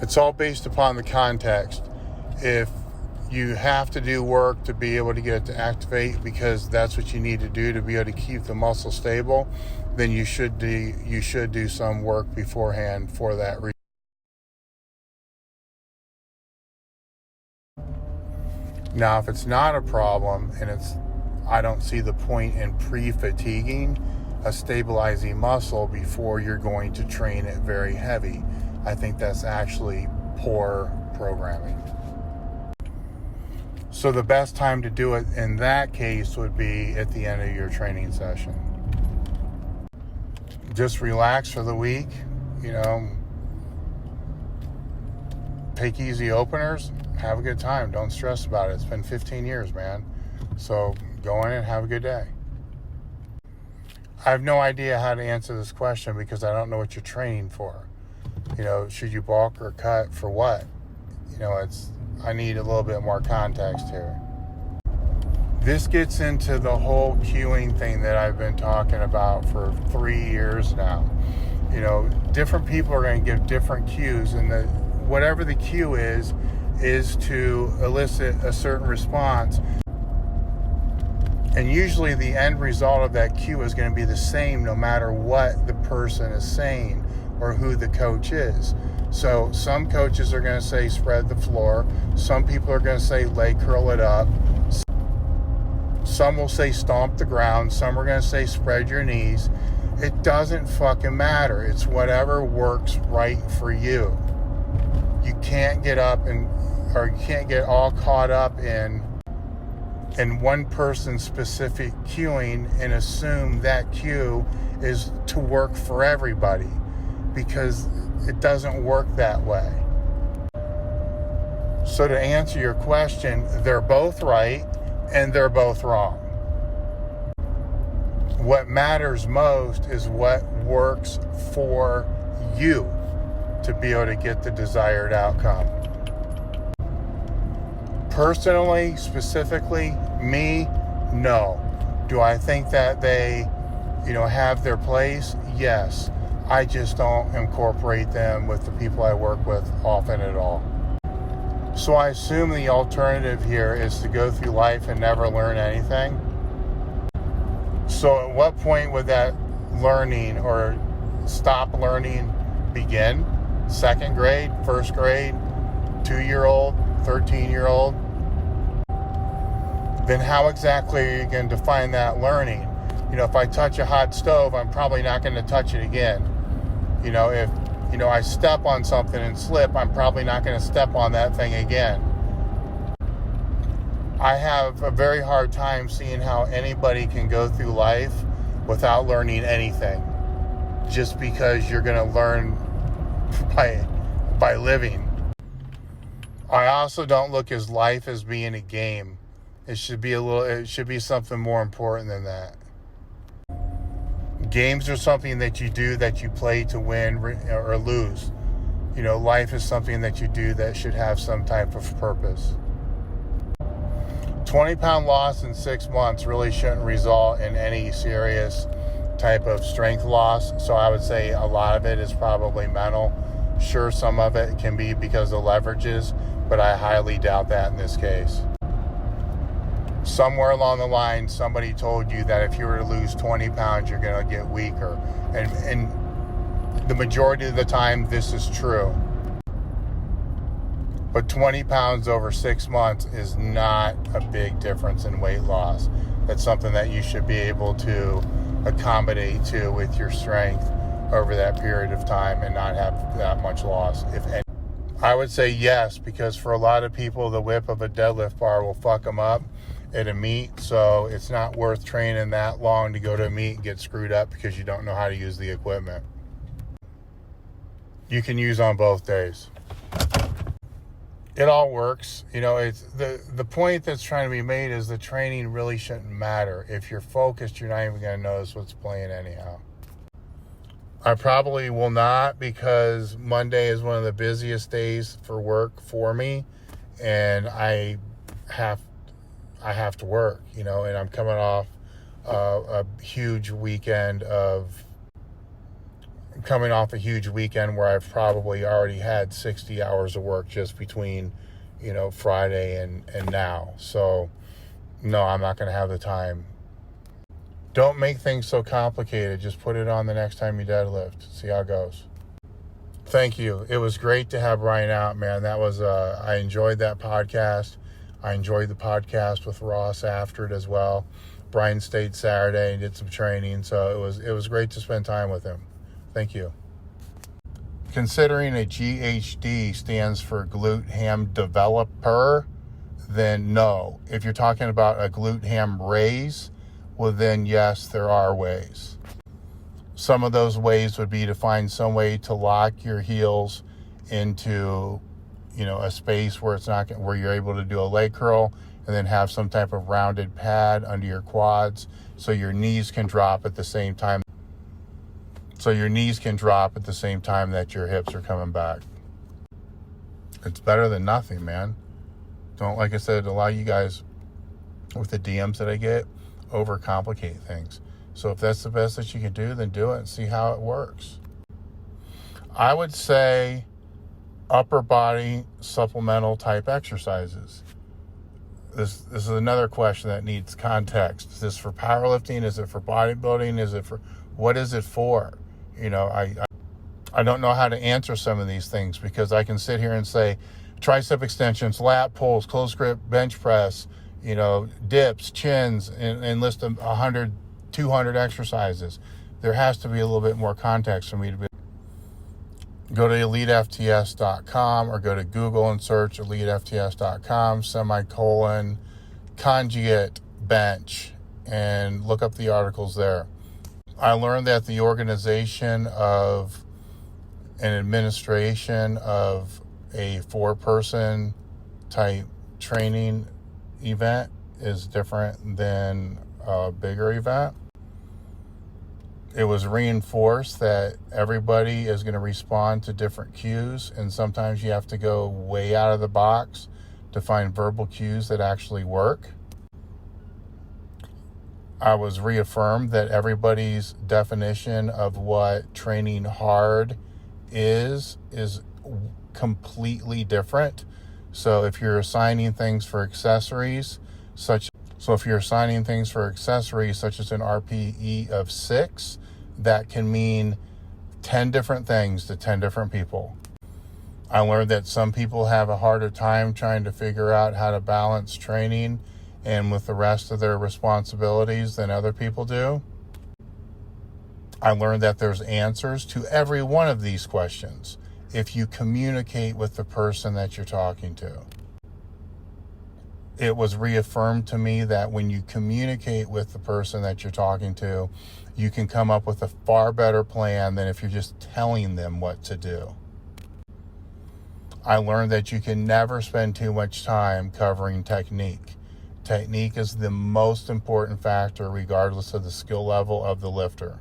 It's all based upon the context. If you have to do work to be able to get it to activate because that's what you need to do to be able to keep the muscle stable, then you should do some work beforehand for that reason. Now, if it's not a problem and I don't see the point in pre-fatiguing a stabilizing muscle before you're going to train it very heavy. I think that's actually poor programming. So the best time to do it in that case would be at the end of your training session. Just relax for the week, take easy openers, have a good time. Don't stress about it. It's been 15 years, man. So go in and have a good day. I have no idea how to answer this question because I don't know what you're training for. Should you bulk or cut for what? I need a little bit more context here. This gets into the whole cueing thing that I've been talking about for 3 years now. Different people are going to give different cues, and whatever the cue is to elicit a certain response. And usually the end result of that cue is going to be the same no matter what the person is saying or who the coach is. So some coaches are going to say spread the floor. Some people are going to say leg curl it up. Some will say stomp the ground. Some are going to say spread your knees. It doesn't fucking matter. It's whatever works right for you. You can't get all caught up in one person's specific cueing and assume that cue is to work for everybody, because it doesn't work that way. So to answer your question, they're both right and they're both wrong. What matters most is what works for you to be able to get the desired outcome. Personally, specifically, me, no. Do I think that they, have their place? Yes. I just don't incorporate them with the people I work with often at all. So I assume the alternative here is to go through life and never learn anything. So at what point would that learning or stop learning begin? Second grade, first grade, 2-year-old, 13-year-old? Then how exactly are you going to define that learning? If I touch a hot stove, I'm probably not going to touch it again. If I step on something and slip, I'm probably not going to step on that thing again. I have a very hard time seeing how anybody can go through life without learning anything, just because you're going to learn by living. I also don't look at life as being a game. It should be something more important than that. Games are something that you do, that you play to win or lose. Life is something that you do that should have some type of purpose. 20-pound loss in 6 months really shouldn't result in any serious type of strength loss. So I would say a lot of it is probably mental. Sure, some of it can be because of leverages, but I highly doubt that in this case. Somewhere along the line, somebody told you that if you were to lose 20 pounds, you're going to get weaker. And the majority of the time, this is true. But 20 pounds over 6 months is not a big difference in weight loss. That's something that you should be able to accommodate to with your strength over that period of time and not have that much loss, if any. I would say yes, because for a lot of people, the whip of a deadlift bar will fuck them up at a meet, so it's not worth training that long to go to a meet and get screwed up because you don't know how to use the equipment. You can use on both days. It all works. It's the point that's trying to be made is the training really shouldn't matter. If you're focused, you're not even going to notice what's playing anyhow. I probably will not, because Monday is one of the busiest days for work for me, and I have to work, and I'm coming off a huge weekend of coming off a huge weekend where I've probably already had 60 hours of work just between, Friday and now. So, no, I'm not going to have the time. Don't make things so complicated. Just put it on the next time you deadlift. See how it goes. Thank you. It was great to have Brian out, man. That was, I enjoyed that podcast. I enjoyed the podcast with Ross after it as well. Brian stayed Saturday and did some training, so it was great to spend time with him. Thank you. Considering a GHD stands for glute ham developer, then no. If you're talking about a glute ham raise, well then yes, there are ways. Some of those ways would be to find some way to lock your heels into, a space where where you're able to do a leg curl, and then have some type of rounded pad under your quads so your knees can drop at the same time. That your hips are coming back. It's better than nothing, man. Don't, like I said, a lot of you guys with the DMs that I get overcomplicate things. So if that's the best that you can do, then do it and see how it works. I would say upper body supplemental type exercises. This is another question that needs context. Is this for powerlifting? Is it for bodybuilding? What is it for? I don't know how to answer some of these things, because I can sit here and say tricep extensions, lat pulls, close grip bench press, dips, chins, and list 100, 200 exercises. There has to be a little bit more context for me to go to elitefts.com or go to Google and search elitefts.com, conjugate bench, and look up the articles there. I learned that the organization of an administration of a 4-person type training event is different than a bigger event. It was reinforced that everybody is going to respond to different cues, and sometimes you have to go way out of the box to find verbal cues that actually work. I was reaffirmed that everybody's definition of what training hard is completely different. So if you're assigning things for accessories, such as an RPE of 6, that can mean 10 different things to 10 different people. I learned that some people have a harder time trying to figure out how to balance training and with the rest of their responsibilities than other people do. I learned that there's answers to every one of these questions if you communicate with the person that you're talking to. It was reaffirmed to me that when you communicate with the person that you're talking to, you can come up with a far better plan than if you're just telling them what to do. I learned that you can never spend too much time covering technique. Technique is the most important factor regardless of the skill level of the lifter.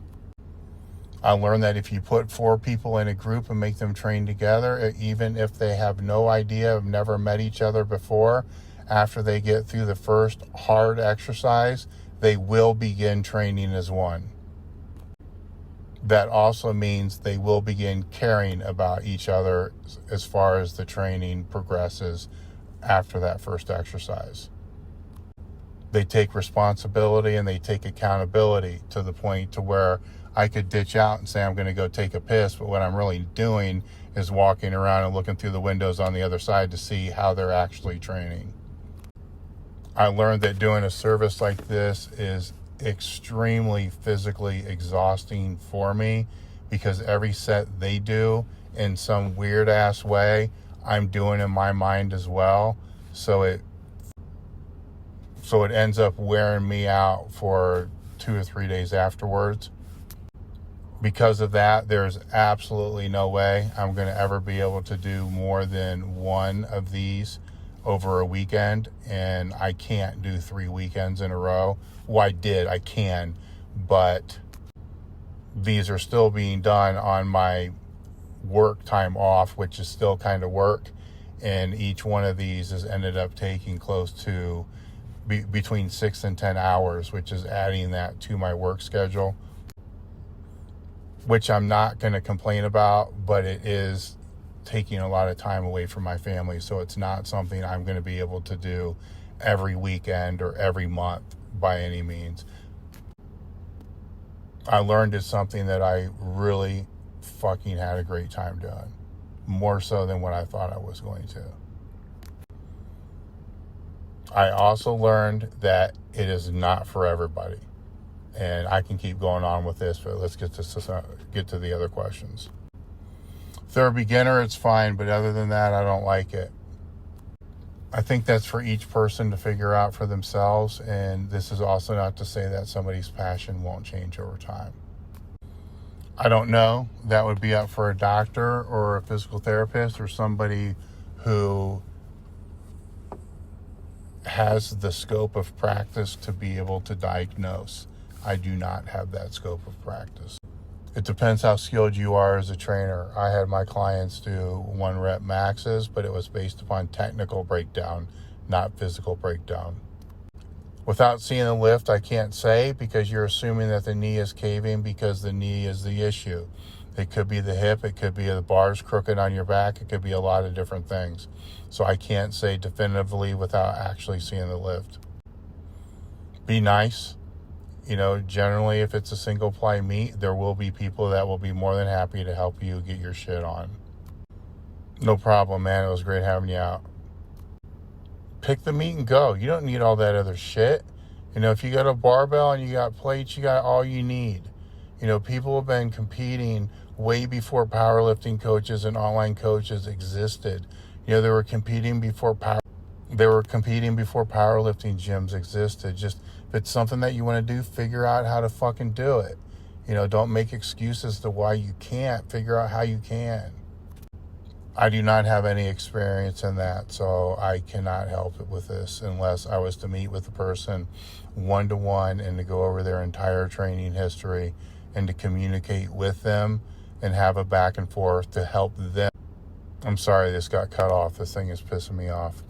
I learned that if you put 4 people in a group and make them train together, even if they have no idea, have never met each other before, after they get through the first hard exercise, they will begin training as one. That also means they will begin caring about each other as far as the training progresses after that first exercise. They take responsibility and they take accountability to the point to where I could ditch out and say I'm going to go take a piss, but what I'm really doing is walking around and looking through the windows on the other side to see how they're actually training. I learned that doing a service like this is extremely physically exhausting for me, because every set they do in some weird ass way, I'm doing in my mind as well. So it ends up wearing me out for 2 or 3 days afterwards. Because of that, there's absolutely no way I'm going to ever be able to do more than one of these over a weekend, and I can't do 3 weekends in a row. Well, I can, but these are still being done on my work time off, which is still kind of work, and each one of these has ended up taking close to between 6 and 10 hours, which is adding that to my work schedule. which I'm not going to complain about, but it is taking a lot of time away from my family. So it's not something I'm going to be able to do every weekend or every month by any means. I learned it's something that I really fucking had a great time doing. More so than what I thought I was going to. I also learned that it is not for everybody. And I can keep going on with this, but let's get to the other questions. If they're a beginner, it's fine, but other than that, I don't like it. I think that's for each person to figure out for themselves, and this is also not to say that somebody's passion won't change over time. I don't know. That would be up for a doctor or a physical therapist or somebody who has the scope of practice to be able to diagnose. I do not have that scope of practice. It depends how skilled you are as a trainer. I had my clients do 1 rep maxes, but it was based upon technical breakdown, not physical breakdown. Without seeing the lift, I can't say, because you're assuming that the knee is caving because the knee is the issue. It could be the hip, it could be the bars crooked on your back, it could be a lot of different things. So I can't say definitively without actually seeing the lift. Be nice. Generally, if it's a single ply meet, there will be people that will be more than happy to help you get your shit on. No problem, man. It was great having you out. Pick the meet and go. You don't need all that other shit. If you got a barbell and you got plates, you got all you need. People have been competing way before powerlifting coaches and online coaches existed. They were competing before powerlifting gyms existed. Just, if it's something that you want to do, figure out how to fucking do it. Don't make excuses to why you can't. Figure out how you can. I do not have any experience in that, so I cannot help it with this unless I was to meet with a person one-to-one and to go over their entire training history and to communicate with them and have a back and forth to help them. I'm sorry this got cut off. This thing is pissing me off.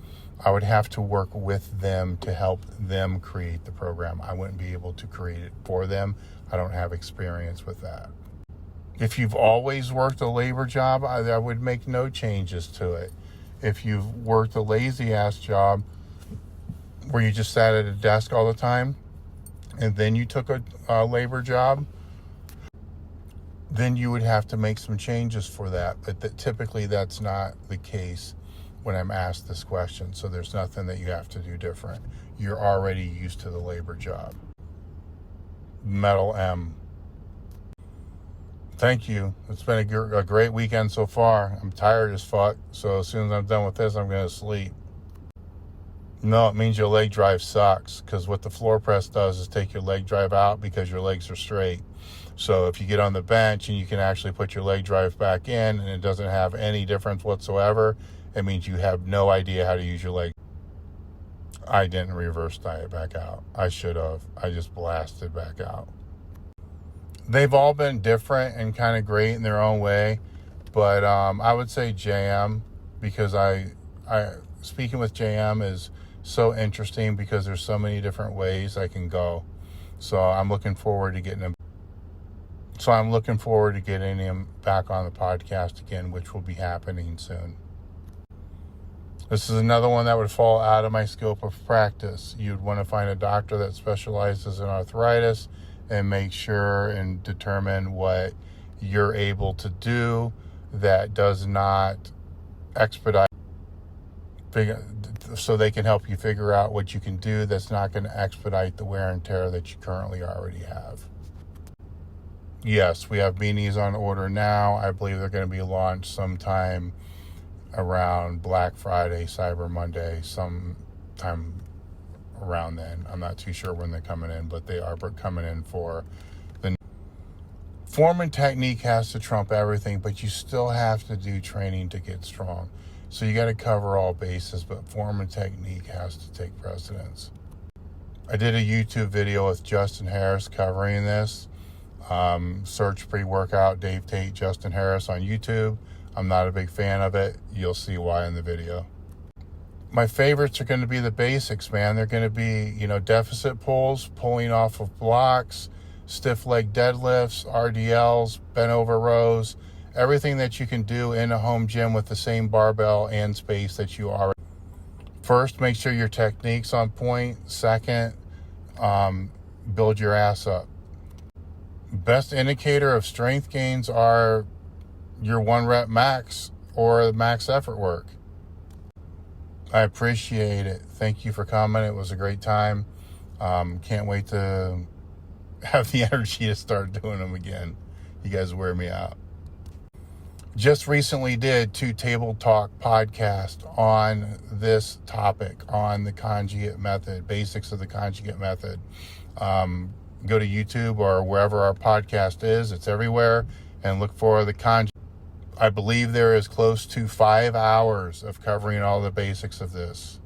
I would have to work with them to help them create the program. I wouldn't be able to create it for them. I don't have experience with that. If you've always worked a labor job, I would make no changes to it. If you've worked a lazy-ass job where you just sat at a desk all the time and then you took a labor job, then you would have to make some changes for that. But typically that's not the case when I'm asked this question. So there's nothing that you have to do different. You're already used to the labor job. Metal M. Thank you. It's been a great weekend so far. I'm tired as fuck. So as soon as I'm done with this, I'm going to sleep. No, it means your leg drive sucks, because what the floor press does is take your leg drive out because your legs are straight. So if you get on the bench and you can actually put your leg drive back in and it doesn't have any difference whatsoever, it means you have no idea how to use your leg. I didn't reverse diet back out. I should have. I just blasted back out. They've all been different and kind of great in their own way. But I would say JM, because I speaking with JM is so interesting because there's so many different ways I can go. So I'm looking forward to getting him. So I'm looking forward to getting him back on the podcast again, which will be happening soon. This is another one that would fall out of my scope of practice. You'd want to find a doctor that specializes in arthritis and make sure and determine what you're able to do that does not expedite, so they can help you figure out what you can do that's not going to expedite the wear and tear that you currently already have. Yes, we have beanies on order now. I believe they're going to be launched sometime around Black Friday, Cyber Monday, sometime around then. I'm not too sure when they're coming in, but they are coming in for the form and technique has to trump everything, but you still have to do training to get strong. So you got to cover all bases, but form and technique has to take precedence. I did a YouTube video with Justin Harris covering this. Search pre-workout Dave Tate, Justin Harris on YouTube. I'm not a big fan of it. You'll see why in the video. My favorites are going to be the basics, man. They're going to be, deficit pulls, pulling off of blocks, stiff leg deadlifts, RDLs, bent over rows, everything that you can do in a home gym with the same barbell and space that you already. First, make sure your technique's on point. Second, build your ass up. Best indicator of strength gains are your 1 rep max or max effort work. I appreciate it. Thank you for coming. It was a great time. Can't wait to have the energy to start doing them again. You guys wear me out. Just recently did 2 Table Talk podcasts on this topic, on the conjugate method, basics of the conjugate method. Go to YouTube or wherever our podcast is. It's everywhere. And look for the conjugate. I believe there is close to 5 hours of covering all the basics of this.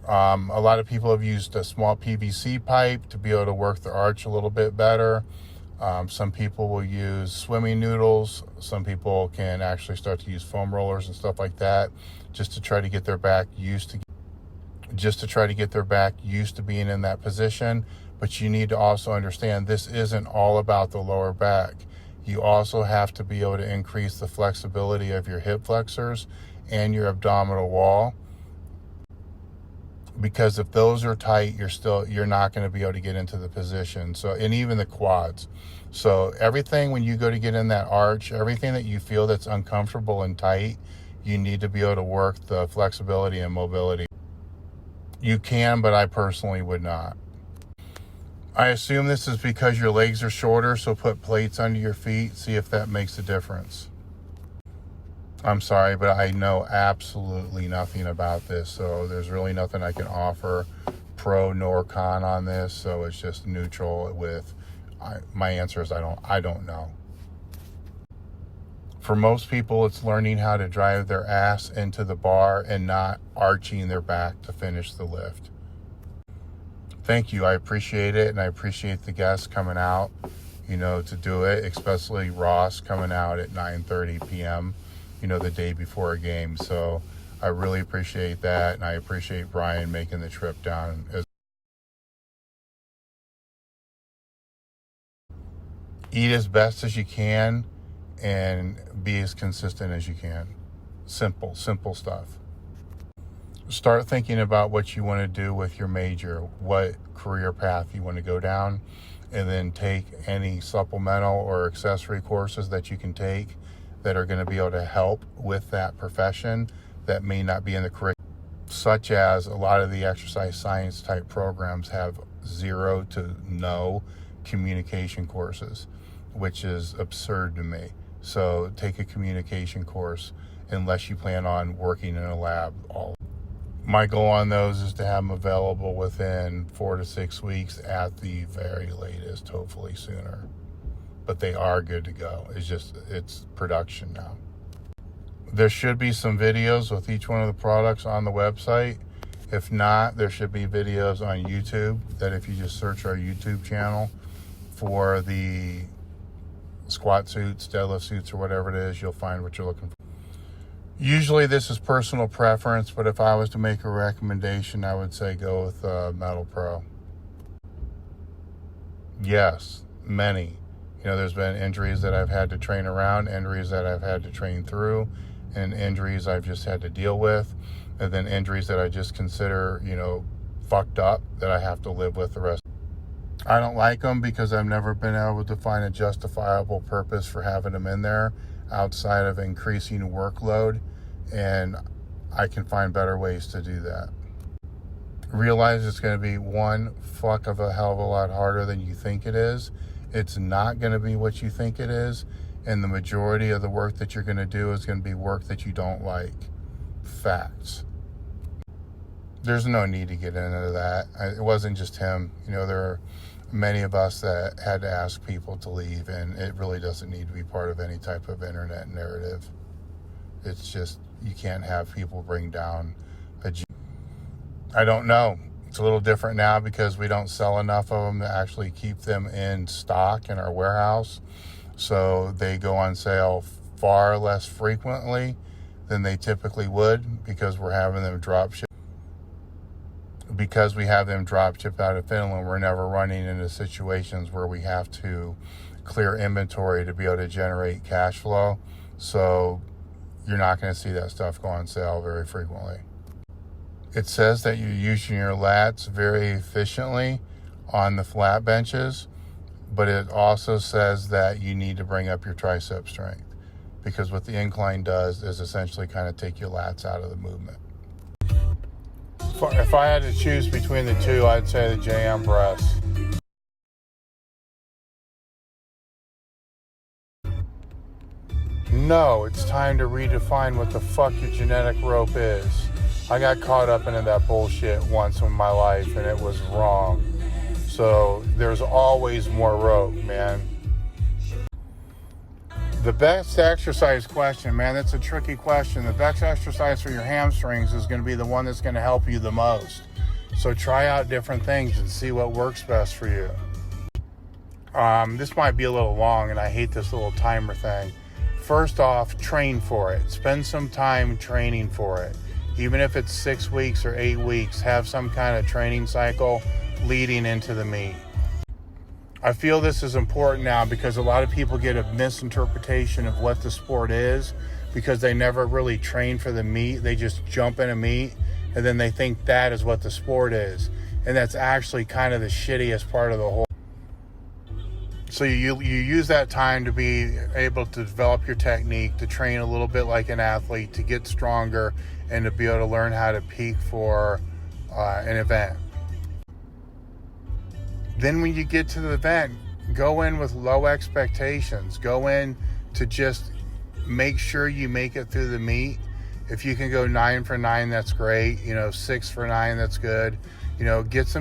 A lot of people have used a small PVC pipe to be able to work the arch a little bit better. Some people will use swimming noodles. Some people can actually start to use foam rollers and stuff like that, just to try to get their back used to being in that position. But you need to also understand this isn't all about the lower back. You also have to be able to increase the flexibility of your hip flexors and your abdominal wall. Because if those are tight, you're not going to be able to get into the position. So, and even the quads. So everything, when you go to get in that arch, everything that you feel that's uncomfortable and tight, you need to be able to work the flexibility and mobility. You can, but I personally would not. I assume this is because your legs are shorter, so put plates under your feet, see if that makes a difference. I'm sorry, but I know absolutely nothing about this, so there's really nothing I can offer pro nor con on this, so it's just neutral with my answer is I don't know. For most people, it's learning how to drive their ass into the bar and not arching their back to finish the lift. Thank you. I appreciate it, and I appreciate the guests coming out, to do it, especially Ross coming out at 9:30 p.m., the day before a game. So I really appreciate that, and I appreciate Brian making the trip down. Eat as best as you can and be as consistent as you can. Simple stuff. Start thinking about what you want to do with your major, what career path you want to go down, and then take any supplemental or accessory courses that you can take that are going to be able to help with that profession that may not be in the curriculum, such as a lot of the exercise science type programs have 0 to no communication courses, which is absurd to me. So take a communication course unless you plan on working in a lab. My goal on those is to have them available within 4 to 6 weeks at the very latest, hopefully sooner. But they are good to go. It's production now. There should be some videos with each one of the products on the website. If not, there should be videos on YouTube that if you just search our YouTube channel for the squat suits, deadlift suits, or whatever it is, you'll find what you're looking for. Usually this is personal preference, but if I was to make a recommendation, I would say go with Metal Pro. Yes, many. There's been injuries that I've had to train around, injuries that I've had to train through, and injuries I've just had to deal with, and then injuries that I just consider, fucked up that I have to live with the rest. I don't like them because I've never been able to find a justifiable purpose for having them in there outside of increasing workload, and I can find better ways to do that. Realize it's going to be one fuck of a hell of a lot harder than you think it is. It's not going to be what you think it is, and the majority of the work that you're going to do is going to be work that you don't like. Facts. There's no need to get into that. It wasn't just him. There are many of us that had to ask people to leave, and it really doesn't need to be part of any type of internet narrative. It's just, you can't have people bring down I don't know. It's a little different now because we don't sell enough of them to actually keep them in stock in our warehouse. So they go on sale far less frequently than they typically would because we're having them drop ship. because we have them drop shipped out of Finland, we're never running into situations where we have to clear inventory to be able to generate cash flow. So you're not going to see that stuff go on sale very frequently. It says that you're using your lats very efficiently on the flat benches, but it also says that you need to bring up your tricep strength, because what the incline does is essentially kind of take your lats out of the movement. If I had to choose between the two, I'd say the JM press. No, it's time to redefine what the fuck your genetic rope is. I got caught up into that bullshit once in my life, and it was wrong. So there's always more rope, man. The best exercise question, man, that's a tricky question. The best exercise for your hamstrings is going to be the one that's going to help you the most. So try out different things and see what works best for you. This might be a little long, and I hate this little timer thing. First off, train for it. Spend some time training for it. Even if it's 6 weeks or 8 weeks, have some kind of training cycle leading into the meet. I feel this is important now because a lot of people get a misinterpretation of what the sport is because they never really train for the meet. They just jump in a meet and then they think that is what the sport is. And that's actually kind of the shittiest part of the whole. So you use that time to be able to develop your technique, to train a little bit like an athlete, to get stronger, and to be able to learn how to peak for an event. Then when you get to the event, go in with low expectations. Go in to just make sure you make it through the meet. If you can go 9 for 9, that's great. 6 for 9, that's good. Get some